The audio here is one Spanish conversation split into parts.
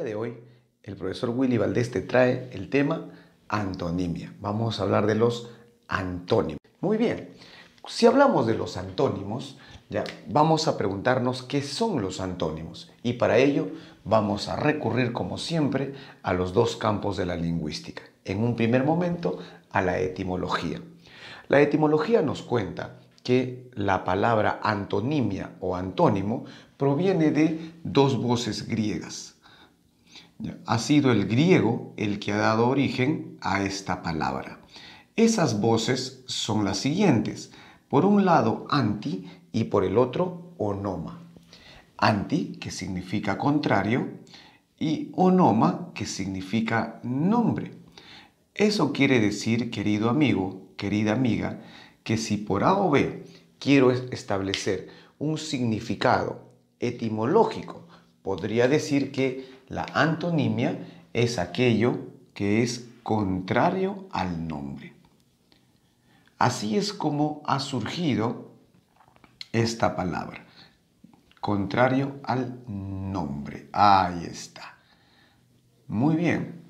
día de hoy, el profesor Willy Valdés te trae el tema antonimia. Vamos a hablar de los antónimos. Muy bien, si hablamos de los antónimos, ya vamos a preguntarnos qué son los antónimos. Y para ello vamos a recurrir, como siempre, a los dos campos de la lingüística. En un primer momento, a la etimología. La etimología nos cuenta que la palabra antonimia o antónimo proviene de dos voces griegas. Ha sido el griego el que ha dado origen a esta palabra. Esas voces son las siguientes. Por un lado, anti, y por el otro, onoma. Anti, que significa contrario, y onoma, que significa nombre. Eso quiere decir, querido amigo, querida amiga, que si por A o B quiero establecer un significado etimológico, podría decir que la antonimia es aquello que es contrario al nombre. Así es como ha surgido esta palabra, contrario al nombre. Ahí está. Muy bien.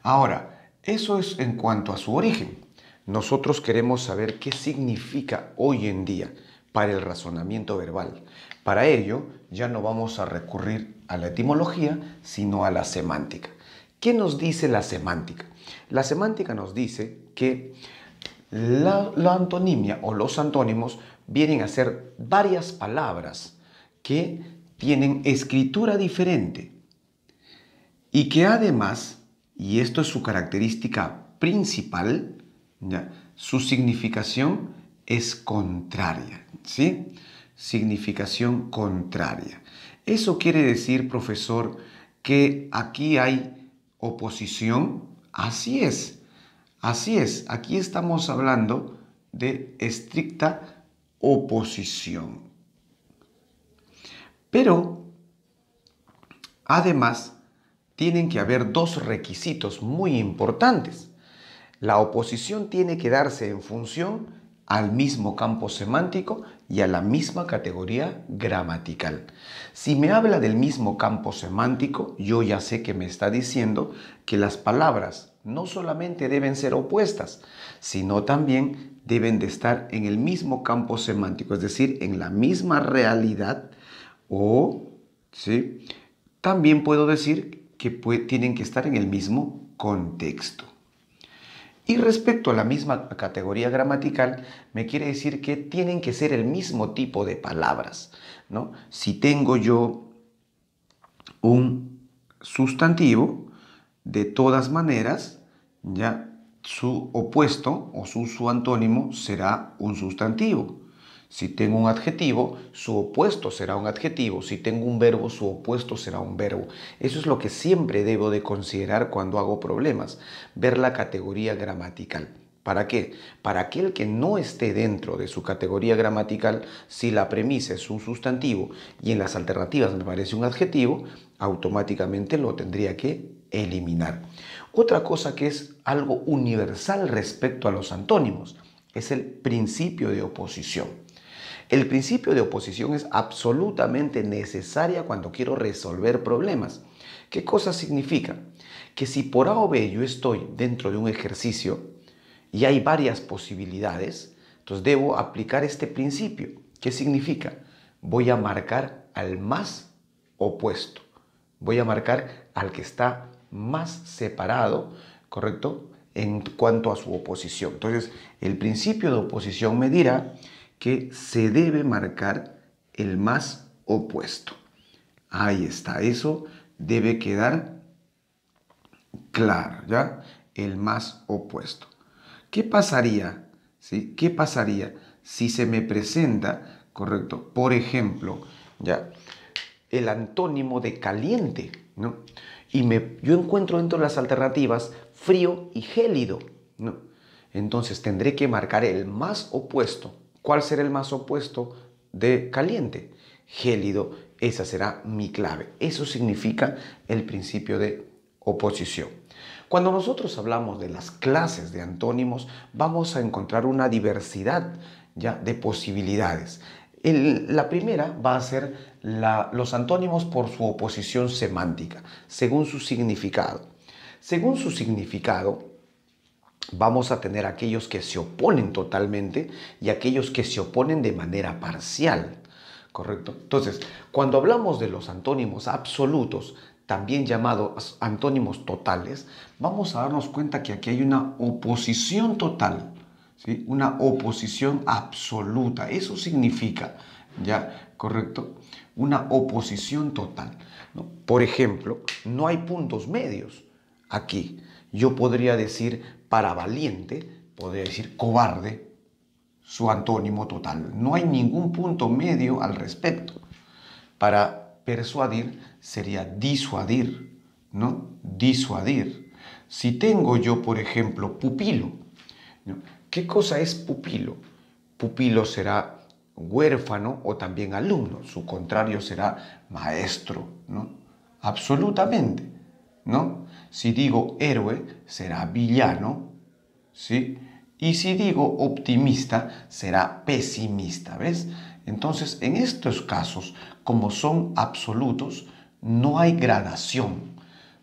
Ahora, eso es en cuanto a su origen. Nosotros queremos saber qué significa hoy en día para el razonamiento verbal. Para ello, ya no vamos a recurrir a la etimología, sino a la semántica. ¿Qué nos dice la semántica? La semántica nos dice que la antonimia o los antónimos vienen a ser varias palabras que tienen escritura diferente y que además, y esto es su característica principal, ¿ya? Su significación es contraria, ¿sí? Significación contraria. Eso quiere decir, profesor, que aquí hay oposición. Así es, así es. Aquí estamos hablando de estricta oposición. Pero, además, tienen que haber dos requisitos muy importantes. La oposición tiene que darse en función al mismo campo semántico y a la misma categoría gramatical. Si me habla del mismo campo semántico, yo ya sé que me está diciendo que las palabras no solamente deben ser opuestas, sino también deben de estar en el mismo campo semántico, es decir, en la misma realidad o, ¿sí? También puedo decir que tienen que estar en el mismo contexto. Y respecto a la misma categoría gramatical, me quiere decir que tienen que ser el mismo tipo de palabras, ¿no? Si tengo yo un sustantivo, de todas maneras, ya su opuesto o su antónimo será un sustantivo. Si tengo un adjetivo, su opuesto será un adjetivo. Si tengo un verbo, su opuesto será un verbo. Eso es lo que siempre debo de considerar cuando hago problemas, ver la categoría gramatical. ¿Para qué? Para aquel que no esté dentro de su categoría gramatical, si la premisa es un sustantivo y en las alternativas me parece un adjetivo, automáticamente lo tendría que eliminar. Otra cosa que es algo universal respecto a los antónimos es el principio de oposición. El principio de oposición es absolutamente necesaria cuando quiero resolver problemas. ¿Qué cosa significa? Que si por A o B yo estoy dentro de un ejercicio y hay varias posibilidades, entonces debo aplicar este principio. ¿Qué significa? Voy a marcar al más opuesto. Voy a marcar al que está más separado, ¿correcto? En cuanto a su oposición. Entonces, el principio de oposición me dirá que se debe marcar el más opuesto. Ahí está, eso debe quedar claro, ¿ya? El más opuesto. ¿Qué pasaría? ¿Sí? ¿Qué pasaría si se me presenta, correcto? Por ejemplo, ¿ya? El antónimo de caliente, ¿no? Y yo encuentro dentro de las alternativas frío y gélido, ¿no? Entonces tendré que marcar el más opuesto. ¿Cuál será el más opuesto de caliente? Gélido. Esa será mi clave. Eso significa el principio de oposición. Cuando nosotros hablamos de las clases de antónimos, vamos a encontrar una diversidad ya de posibilidades. La primera va a ser los antónimos por su oposición semántica, según su significado. Según su significado, vamos a tener aquellos que se oponen totalmente y aquellos que se oponen de manera parcial. ¿Correcto? Entonces, cuando hablamos de los antónimos absolutos, también llamados antónimos totales, vamos a darnos cuenta que aquí hay una oposición total, ¿sí? Una oposición absoluta. Eso significa, ¿ya? ¿Correcto? Una oposición total, ¿no? Por ejemplo, no hay puntos medios aquí. Yo podría decir para valiente, podría decir cobarde, su antónimo total. No hay ningún punto medio al respecto. Para persuadir sería disuadir, ¿no? Disuadir. Si tengo yo, por ejemplo, pupilo, ¿no? ¿Qué cosa es pupilo? Pupilo será huérfano o también alumno. Su contrario será maestro, ¿no? Absolutamente, ¿no? Si digo héroe, será villano, ¿sí? Y si digo optimista, será pesimista, ¿ves? Entonces, en estos casos, como son absolutos, no hay gradación,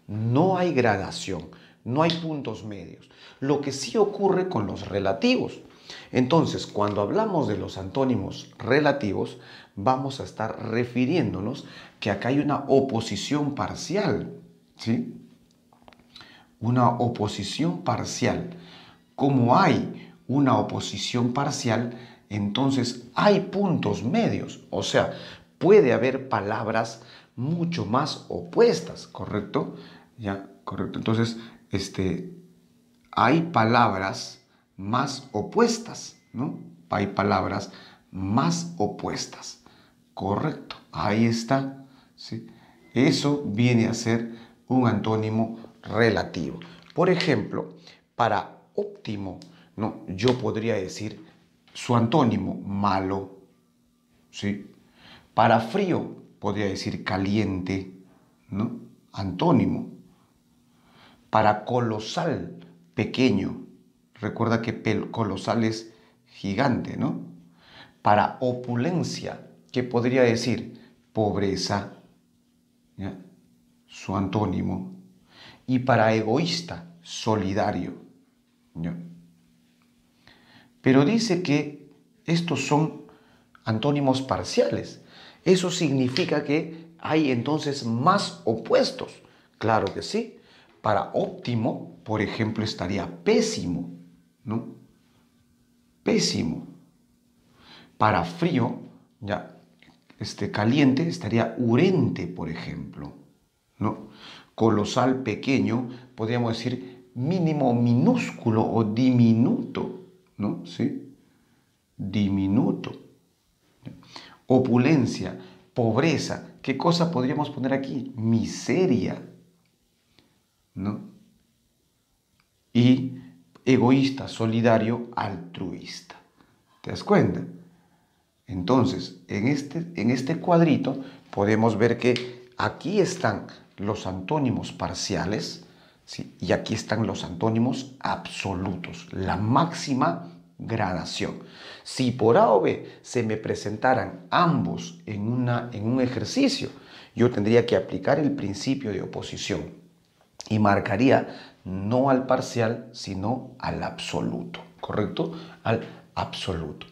no hay gradación, no hay puntos medios. Lo que sí ocurre con los relativos. Entonces, cuando hablamos de los antónimos relativos, vamos a estar refiriéndonos que acá hay una oposición parcial, ¿sí? Una oposición parcial. Como hay una oposición parcial, entonces hay puntos medios. O sea, puede haber palabras mucho más opuestas, ¿correcto? ¿Ya? ¿Correcto? Entonces, hay palabras más opuestas, ¿no? Hay palabras más opuestas. Correcto. Ahí está. ¿Sí? Eso viene a ser un antónimo relativo. Por ejemplo, para óptimo, ¿no? Yo podría decir su antónimo, malo, ¿sí? Para frío, podría decir caliente, ¿no? Antónimo. Para colosal, pequeño. Recuerda que colosal es gigante, ¿no? Para opulencia, ¿qué podría decir? Pobreza, ¿ya? Su antónimo. Y para egoísta, solidario, ¿ya? Pero dice que estos son antónimos parciales. Eso significa que hay entonces más opuestos. Claro que sí. Para óptimo, por ejemplo, estaría pésimo, ¿no? Pésimo. Para frío, ya, caliente, estaría urente, por ejemplo, ¿no? Colosal, pequeño, podríamos decir mínimo, minúsculo o diminuto, ¿no? ¿Sí? Diminuto. Opulencia, pobreza. ¿Qué cosa podríamos poner aquí? Miseria, ¿no? Y egoísta, solidario, altruista. ¿Te das cuenta? Entonces, en este cuadrito podemos ver que aquí están los antónimos parciales, ¿sí? Y aquí están los antónimos absolutos, la máxima gradación. Si por A o B se me presentaran ambos en un ejercicio, yo tendría que aplicar el principio de oposición y marcaría no al parcial, sino al absoluto, ¿correcto? Al absoluto.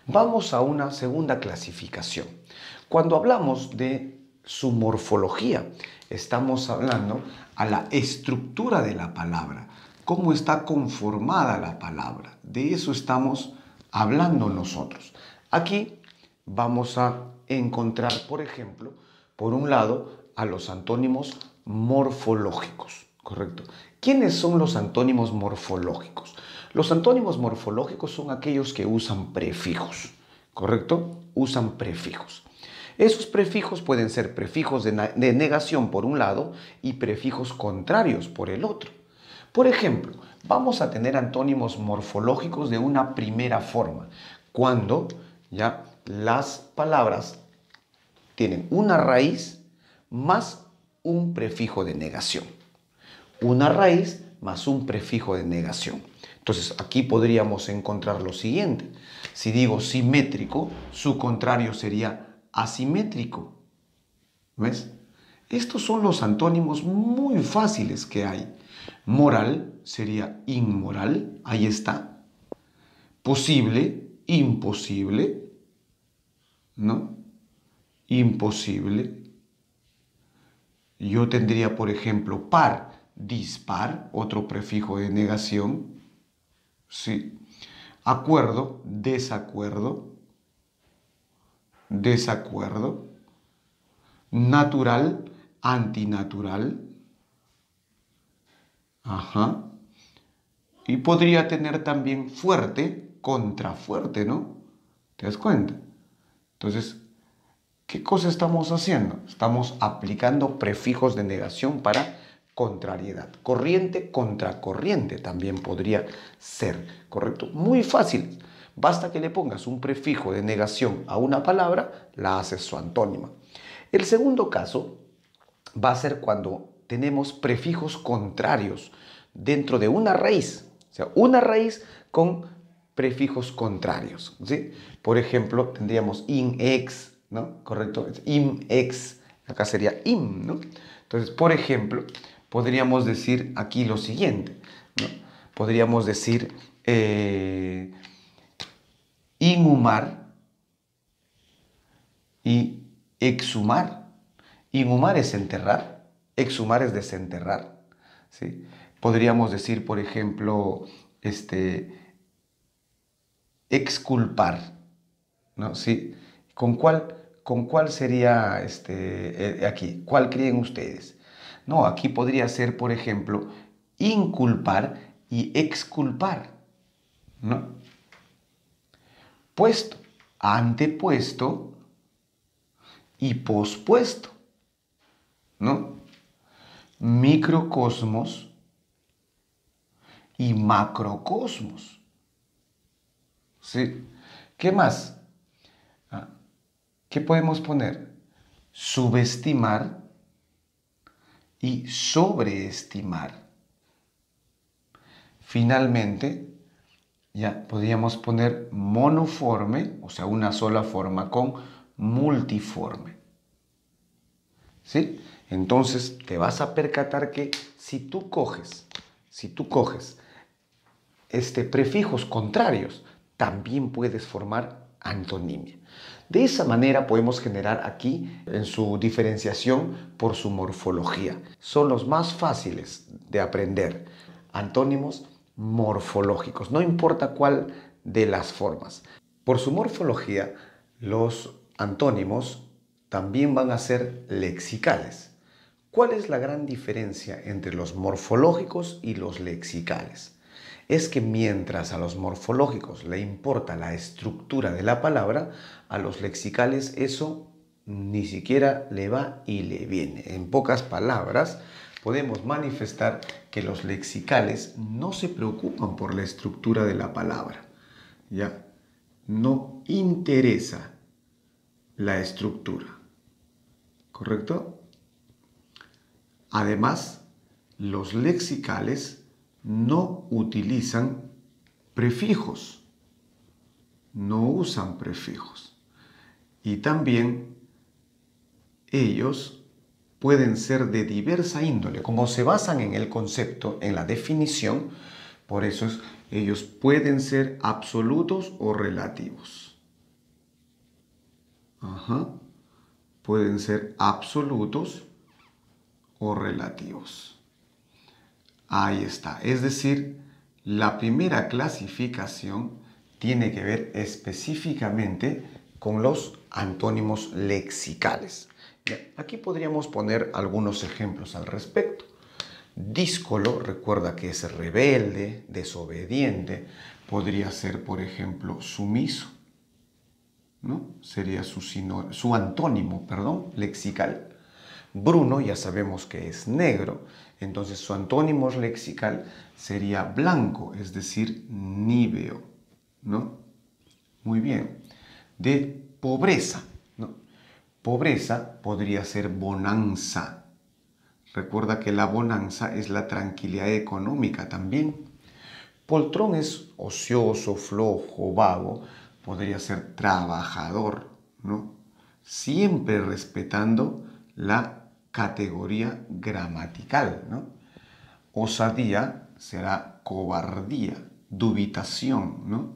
Vamos a una segunda clasificación. Cuando hablamos de su morfología, estamos hablando a la estructura de la palabra, cómo está conformada la palabra. De eso estamos hablando nosotros. Aquí vamos a encontrar, por ejemplo, por un lado, a los antónimos morfológicos, ¿correcto? ¿Quiénes son los antónimos morfológicos? Los antónimos morfológicos son aquellos que usan prefijos, ¿correcto? Usan prefijos. Esos prefijos pueden ser prefijos de negación por un lado y prefijos contrarios por el otro. Por ejemplo, vamos a tener antónimos morfológicos de una primera forma, cuando ya las palabras tienen una raíz más un prefijo de negación. Una raíz más un prefijo de negación. Entonces, aquí podríamos encontrar lo siguiente. Si digo simétrico, su contrario sería asimétrico. ¿Ves? Estos son los antónimos muy fáciles que hay. Moral sería inmoral, ahí está. Posible, imposible, ¿no? Imposible. Yo tendría, por ejemplo, par, dispar, otro prefijo de negación. Sí. Acuerdo, desacuerdo, desacuerdo. Natural, antinatural. Ajá. Y podría tener también fuerte, contrafuerte, ¿no? ¿Te das cuenta? Entonces, ¿qué cosa estamos haciendo? Estamos aplicando prefijos de negación para contrariedad. Corriente, contracorriente también podría ser, ¿correcto? Muy fácil. Basta que le pongas un prefijo de negación a una palabra, la haces su antónima. El segundo caso va a ser cuando tenemos prefijos contrarios dentro de una raíz. O sea, una raíz con prefijos contrarios, ¿sí? Por ejemplo, tendríamos in, ex, ¿no? ¿Correcto? Im, ex. Acá sería im, ¿no? Entonces, por ejemplo, podríamos decir aquí lo siguiente, ¿no? Podríamos decir inhumar y exhumar. Inhumar es enterrar, exhumar es desenterrar, ¿sí? Podríamos decir, por ejemplo, exculpar, ¿no? ¿Sí? ¿Con cuál sería aquí? ¿Cuál creen ustedes? No, aquí podría ser, por ejemplo, inculpar y exculpar, ¿no? Puesto, antepuesto y pospuesto, ¿no? Microcosmos y macrocosmos. ¿Sí? ¿Qué más? ¿Qué podemos poner? Subestimar y sobreestimar. Finalmente, ya podríamos poner monoforme, o sea, una sola forma, con multiforme. ¿Sí? Entonces te vas a percatar que si tú coges prefijos contrarios, también puedes formar antonimia. De esa manera podemos generar aquí en su diferenciación por su morfología. Son los más fáciles de aprender. Antónimos morfológicos, no importa cuál de las formas. Por su morfología, los antónimos también van a ser lexicales. ¿Cuál es la gran diferencia entre los morfológicos y los lexicales? Es que mientras a los morfológicos le importa la estructura de la palabra, a los lexicales eso ni siquiera le va y le viene. En pocas palabras, podemos manifestar que los lexicales no se preocupan por la estructura de la palabra. ¿Ya? No interesa la estructura. ¿Correcto? Además, los lexicales no utilizan prefijos, no usan prefijos. Y también ellos pueden ser de diversa índole. Como se basan en el concepto, en la definición, por eso ellos pueden ser absolutos o relativos. Pueden ser absolutos o relativos. Ahí está. Es decir, la primera clasificación tiene que ver específicamente con los antónimos lexicales. Aquí podríamos poner algunos ejemplos al respecto. Díscolo, recuerda que es rebelde, desobediente. Podría ser, por ejemplo, sumiso, ¿no? Sería su antónimo, lexical. Bruno ya sabemos que es negro, entonces su antónimo lexical sería blanco, es decir, níveo, ¿no? Muy bien. De pobreza, ¿no? Pobreza podría ser bonanza. Recuerda que la bonanza es la tranquilidad económica también. Poltrón es ocioso, flojo, vago. Podría ser trabajador, ¿no? Siempre respetando la categoría gramatical, ¿no? Osadía será cobardía, dubitación, ¿no?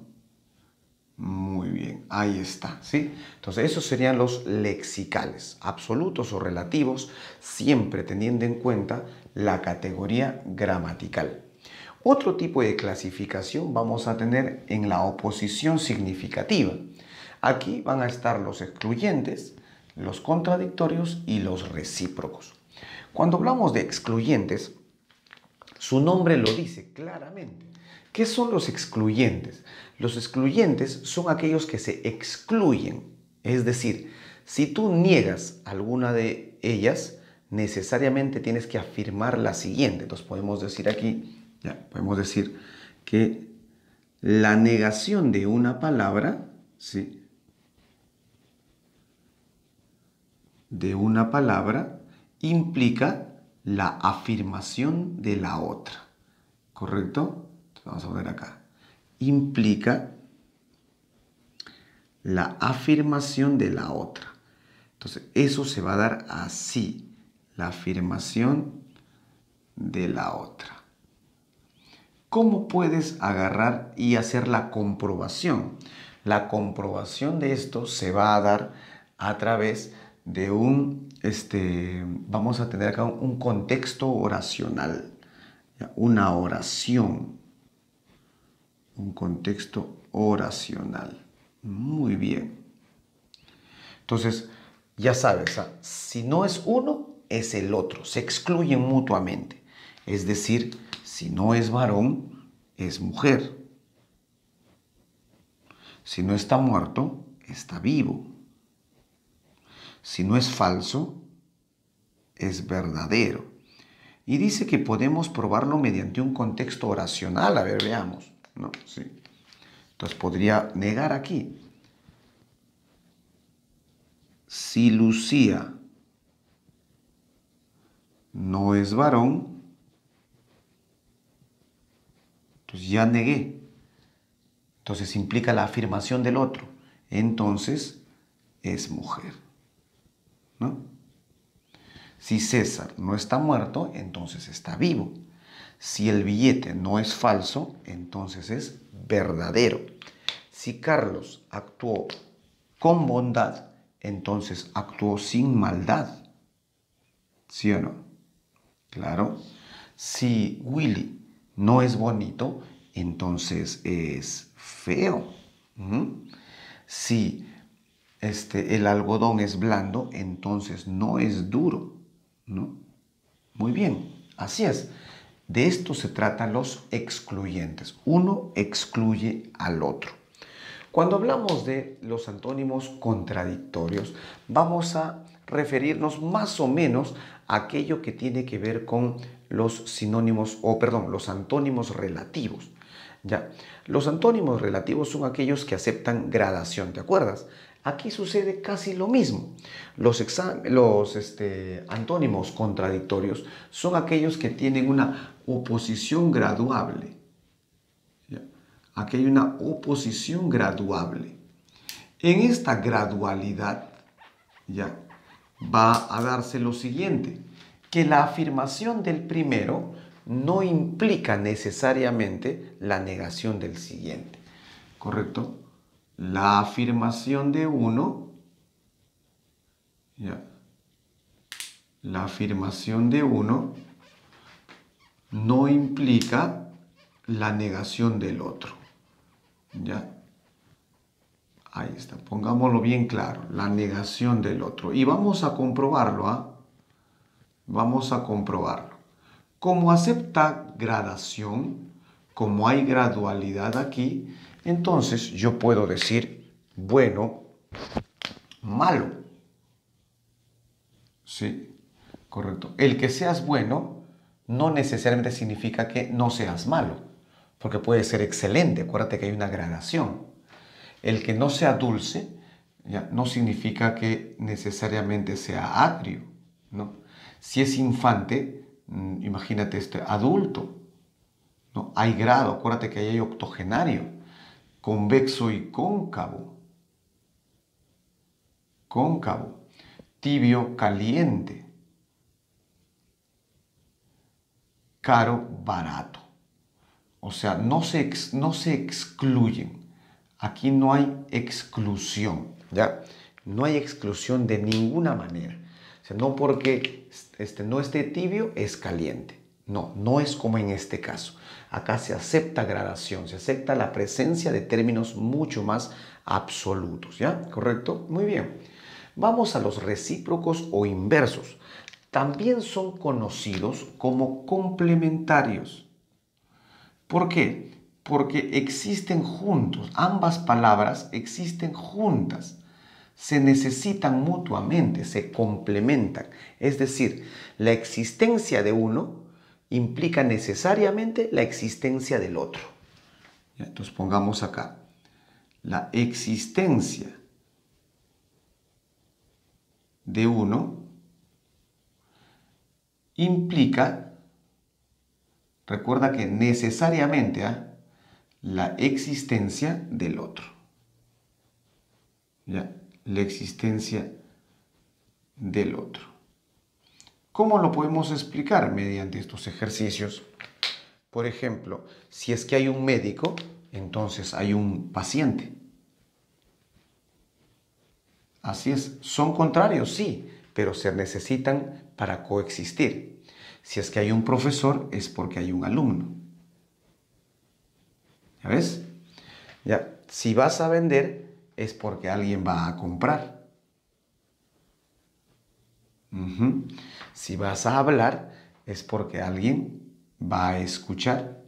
Muy bien, ahí está, ¿sí? Entonces, esos serían los lexicales, absolutos o relativos, siempre teniendo en cuenta la categoría gramatical. Otro tipo de clasificación vamos a tener en la oposición significativa. Aquí van a estar los excluyentes, los contradictorios y los recíprocos. Cuando hablamos de excluyentes, su nombre lo dice claramente. ¿Qué son los excluyentes? Los excluyentes son aquellos que se excluyen. Es decir, si tú niegas alguna de ellas, necesariamente tienes que afirmar la siguiente. Entonces podemos decir aquí, podemos decir que la negación de una palabra, ¿sí? De una palabra implica la afirmación de la otra. ¿Correcto? Entonces vamos a poner acá. Implica la afirmación de la otra. Entonces, eso se va a dar así. La afirmación de la otra. ¿Cómo puedes agarrar y hacer la comprobación? La comprobación de esto se va a dar a través de vamos a tener acá un contexto oracional, una oración, un contexto oracional. Muy bien. Entonces, ya sabes, si no es uno, es el otro, se excluyen mutuamente. Es decir, si no es varón, es mujer. Si no está muerto, está vivo. Si no es falso, es verdadero. Y dice que podemos probarlo mediante un contexto oracional. A ver, veamos, ¿no? Sí. Entonces podría negar aquí. Si Lucía no es varón, entonces ya negué. Entonces implica la afirmación del otro. Entonces es mujer, ¿no? Si César no está muerto, entonces está vivo. Si el billete no es falso, entonces es verdadero. Si Carlos actuó con bondad, entonces actuó sin maldad. ¿Sí o no? Claro. Si Willy no es bonito, entonces es feo. Si el algodón es blando, entonces no es duro, ¿no? Muy bien, así es. De esto se tratan los excluyentes. Uno excluye al otro. Cuando hablamos de los antónimos contradictorios, vamos a referirnos más o menos a aquello que tiene que ver con los sinónimos, los antónimos relativos. ¿Ya? Los antónimos relativos son aquellos que aceptan gradación, ¿te acuerdas? Aquí sucede casi lo mismo. Los antónimos contradictorios son aquellos que tienen una oposición graduable. ¿Ya? Aquí hay una oposición graduable. En esta gradualidad, ¿ya? Va a darse lo siguiente, que la afirmación del primero no implica necesariamente la negación del siguiente. ¿Correcto? La afirmación de uno, ¿ya? La afirmación de uno no implica la negación del otro. ¿Ya? Ahí está, pongámoslo bien claro, la negación del otro. Y vamos a comprobarlo, ¿ah? Vamos a comprobarlo. Como acepta gradación, como hay gradualidad aquí, entonces yo puedo decir bueno, malo. Sí, correcto. El que seas bueno no necesariamente significa que no seas malo, porque puede ser excelente. Acuérdate que hay una gradación. El que no sea dulce, ¿ya? No significa que necesariamente sea agrio, ¿no? Si es infante, imagínate adulto, ¿no? Hay grado, acuérdate que ahí hay octogenario, convexo y cóncavo, cóncavo, tibio, caliente, caro, barato. O sea, no se excluyen. Aquí no hay exclusión, ¿ya? No hay exclusión de ninguna manera. O sea, no porque no esté tibio es caliente. No, no es como en este caso. Acá se acepta gradación, se acepta la presencia de términos mucho más absolutos, ¿ya? ¿Correcto? Muy bien. Vamos a los recíprocos o inversos. También son conocidos como complementarios. ¿Por qué? Porque existen juntos, ambas palabras existen juntas, se necesitan mutuamente, se complementan. Es decir, la existencia de uno implica necesariamente la existencia del otro. Entonces pongamos acá, la existencia de uno implica, recuerda que necesariamente, la existencia del otro. ¿Ya? La existencia del otro. ¿Cómo lo podemos explicar? Mediante estos ejercicios. Por ejemplo, si es que hay un médico, entonces hay un paciente. Así es, son contrarios, sí, pero se necesitan para coexistir. Si es que hay un profesor, es porque hay un alumno. ¿Ya ves? Ya, si vas a vender, es porque alguien va a comprar. Si vas a hablar, es porque alguien va a escuchar.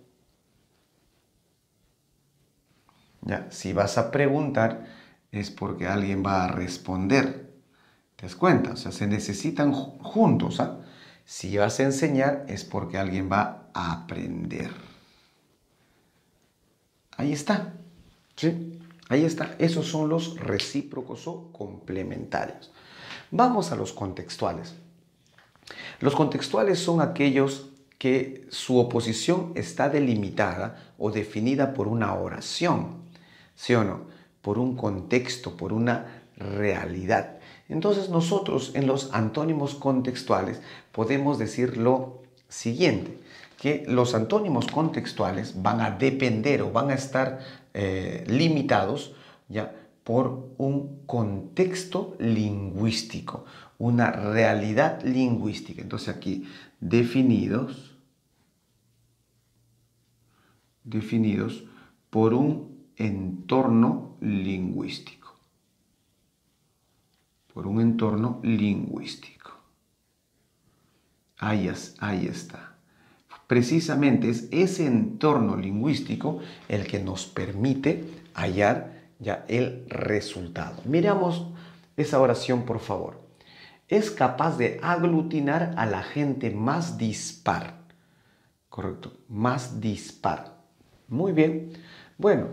Ya, si vas a preguntar, es porque alguien va a responder. ¿Te das cuenta? O sea, se necesitan juntos. Si vas a enseñar, es porque alguien va a aprender. Ahí está. ¿Sí? Ahí está. Esos son los recíprocos o complementarios. Vamos a los contextuales. Los contextuales son aquellos que su oposición está delimitada o definida por una oración, ¿sí o no? Por un contexto, por una realidad. Entonces nosotros en los antónimos contextuales podemos decir lo siguiente, que los antónimos contextuales van a depender o van a estar limitados ya por un contexto lingüístico, una realidad lingüística. Entonces aquí definidos por un entorno lingüístico. Por un entorno lingüístico. Ahí está. Precisamente es ese entorno lingüístico el que nos permite hallar ya el resultado. Miramos esa oración, por favor. Es capaz de aglutinar a la gente más dispar. Correcto, más dispar. Muy bien. Bueno,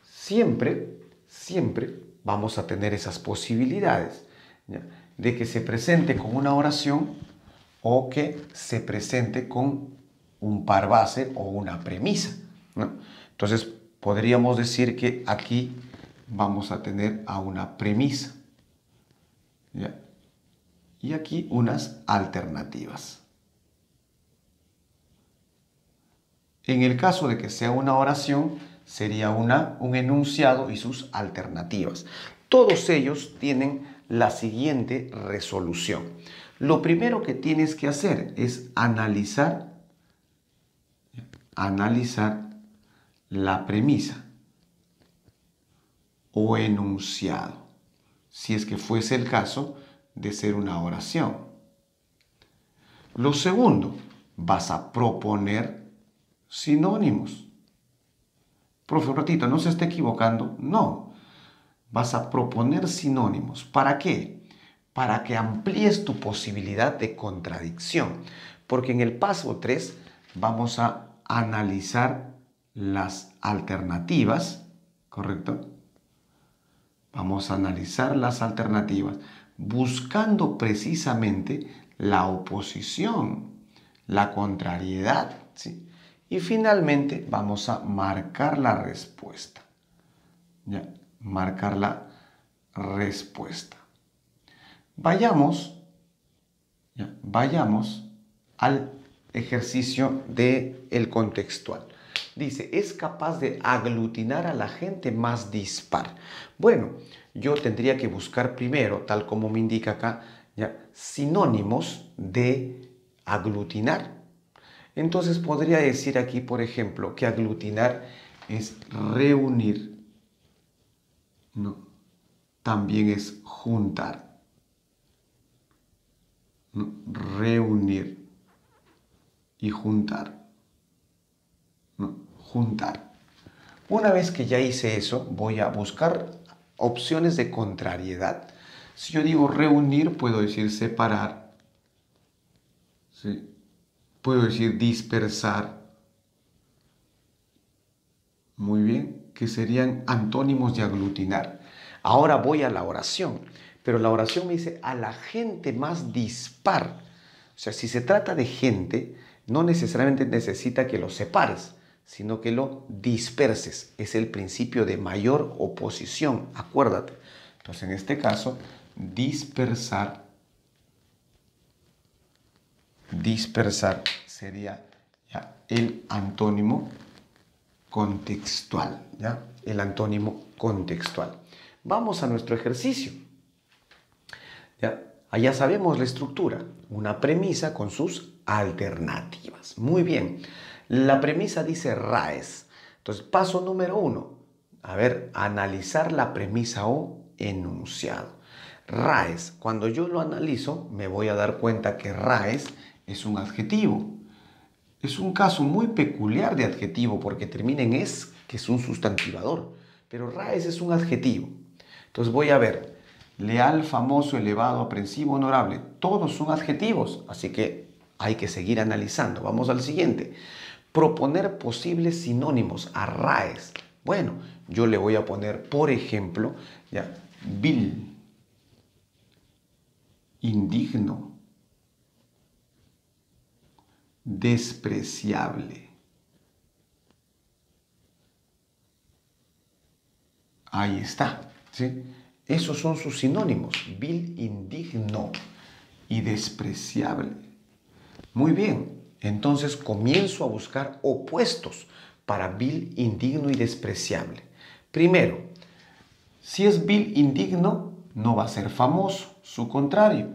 siempre vamos a tener esas posibilidades, ¿ya? De que se presente con una oración o que se presente con un par base o una premisa, ¿no? Entonces, podríamos decir que aquí vamos a tener a una premisa, ¿ya? Y aquí unas alternativas. En el caso de que sea una oración, sería un enunciado y sus alternativas. Todos ellos tienen la siguiente resolución. Lo primero que tienes que hacer es analizar la premisa o enunciado, si es que fuese el caso de ser una oración. Lo segundo, vas a proponer sinónimos. Profe, un ratito, ¿no se está equivocando? No. Vas a proponer sinónimos. ¿Para qué? Para que amplíes tu posibilidad de contradicción. Porque en el paso 3 vamos a analizar las alternativas, ¿correcto? Vamos a analizar las alternativas buscando precisamente la oposición, la contrariedad, ¿sí? Y finalmente vamos a marcar la respuesta. Ya, marcar la respuesta. Vayamos al ejercicio del contextual. Dice, es capaz de aglutinar a la gente más dispar. Bueno, yo tendría que buscar primero, tal como me indica acá, ya, sinónimos de aglutinar. Entonces podría decir aquí, por ejemplo, que aglutinar es reunir, ¿no? También es juntar, ¿no? Reunir y juntar, ¿no? Juntar. Una vez que ya hice eso, voy a buscar opciones de contrariedad. Si yo digo reunir, puedo decir separar, ¿sí? Puedo decir dispersar. Muy bien, que serían antónimos de aglutinar. Ahora voy a la oración, pero la oración me dice a la gente más dispar. O sea, si se trata de gente, no necesariamente necesita que lo separes, sino que lo disperses. Es el principio de mayor oposición, acuérdate. Entonces, en este caso, dispersar sería ya el antónimo contextual, ¿ya? El antónimo contextual. Vamos a nuestro ejercicio. ¿Ya? Allá sabemos la estructura, una premisa con sus alternativas. Muy bien, la premisa dice RAES. Entonces, paso número 1, a ver, analizar la premisa o enunciado. RAES, cuando yo lo analizo, me voy a dar cuenta que RAES es un adjetivo. Es un caso muy peculiar de adjetivo porque termina en es, que es un sustantivador. Pero RAES es un adjetivo. Entonces voy a ver, leal, famoso, elevado, aprensivo, honorable. Todos son adjetivos, así que hay que seguir analizando. Vamos al siguiente. Proponer posibles sinónimos a RAES. Bueno, yo le voy a poner, por ejemplo, ya, vil, indigno, despreciable. Ahí está, ¿sí? Esos son sus sinónimos, vil, indigno y despreciable. Muy bien, entonces comienzo a buscar opuestos para vil, indigno y despreciable. Primero, si es vil, indigno, no va a ser famoso, su contrario.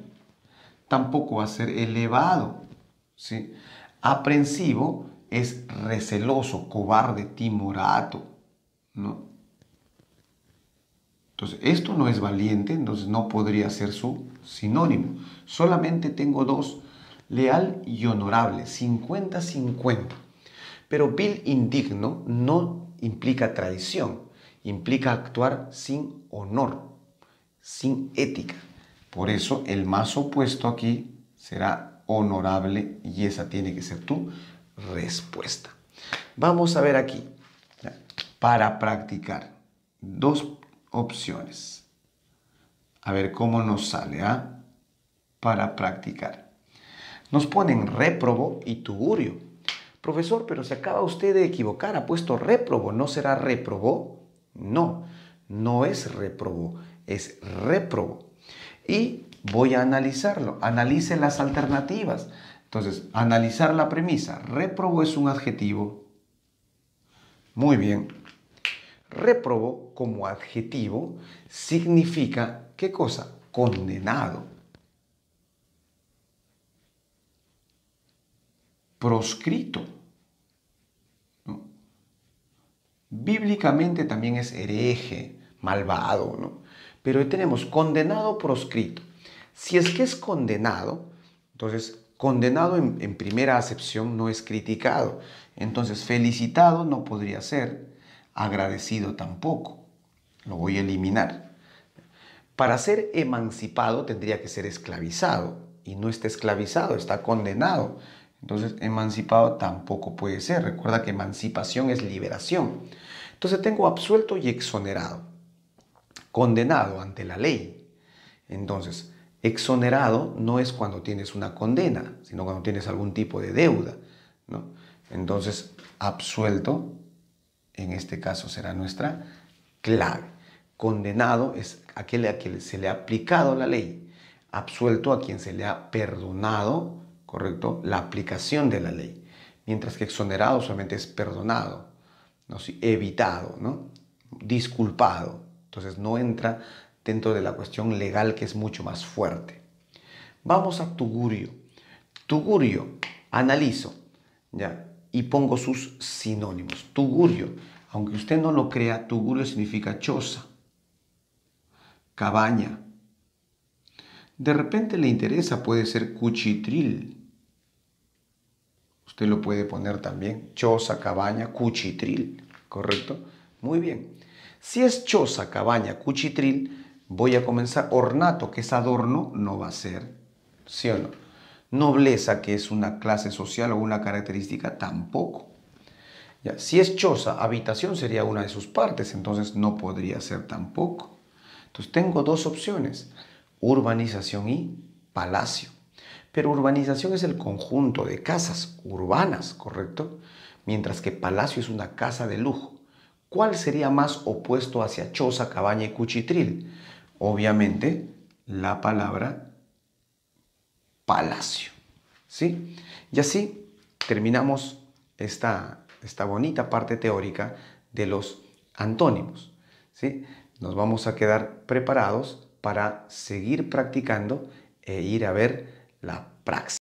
Tampoco va a ser elevado, ¿sí? Aprensivo es receloso, cobarde, timorato, ¿no? Entonces, esto no es valiente, entonces no podría ser su sinónimo. Solamente tengo dos, leal y honorable, 50-50. Pero vil, indigno no implica traición, implica actuar sin honor, sin ética. Por eso el más opuesto aquí será honorable y esa tiene que ser tu respuesta. Vamos a ver aquí, para practicar, dos opciones. A ver cómo nos sale, ¿ah? Para practicar. Nos ponen réprobo y tugurio. Profesor, pero se acaba usted de equivocar, ha puesto réprobo, ¿no será réprobo? No, no es réprobo, es réprobo. Y voy a analizarlo, analice las alternativas. Entonces, analizar la premisa, réprobo es un adjetivo. Muy bien. Réprobo como adjetivo significa, ¿qué cosa? Condenado. Proscrito, ¿no? Bíblicamente también es hereje, malvado, ¿no? Pero tenemos condenado, proscrito. Si es que es condenado, entonces condenado en primera acepción no es criticado. Entonces felicitado no podría ser, agradecido tampoco. Lo voy a eliminar. Para ser emancipado tendría que ser esclavizado y no está esclavizado, está condenado. Entonces, emancipado tampoco puede ser. Recuerda que emancipación es liberación. Entonces, tengo absuelto y exonerado. Condenado ante la ley. Entonces, exonerado no es cuando tienes una condena, sino cuando tienes algún tipo de deuda, ¿no? Entonces, absuelto, en este caso será nuestra clave. Condenado es aquel a quien se le ha aplicado la ley. Absuelto a quien se le ha perdonado, ¿correcto?, la aplicación de la ley. Mientras que exonerado solamente es perdonado, ¿no? Sí, evitado, ¿no? Disculpado. Entonces no entra dentro de la cuestión legal, que es mucho más fuerte. Vamos a tugurio. Tugurio, analizo, ¿ya? Y pongo sus sinónimos. Tugurio, aunque usted no lo crea, tugurio significa choza, cabaña. De repente le interesa, puede ser cuchitril. Usted lo puede poner también, choza, cabaña, cuchitril, ¿correcto? Muy bien. Si es choza, cabaña, cuchitril, voy a comenzar. Ornato, que es adorno, no va a ser, ¿sí o no? Nobleza, que es una clase social o una característica, tampoco. Ya, si es choza, habitación sería una de sus partes, entonces no podría ser tampoco. Entonces tengo dos opciones, urbanización y palacio. Pero urbanización es el conjunto de casas urbanas, ¿correcto? Mientras que palacio es una casa de lujo. ¿Cuál sería más opuesto hacia choza, cabaña y cuchitril? Obviamente, la palabra palacio, ¿sí? Y así terminamos esta bonita parte teórica de los antónimos, ¿sí? Nos vamos a quedar preparados para seguir practicando e ir a ver la praxis.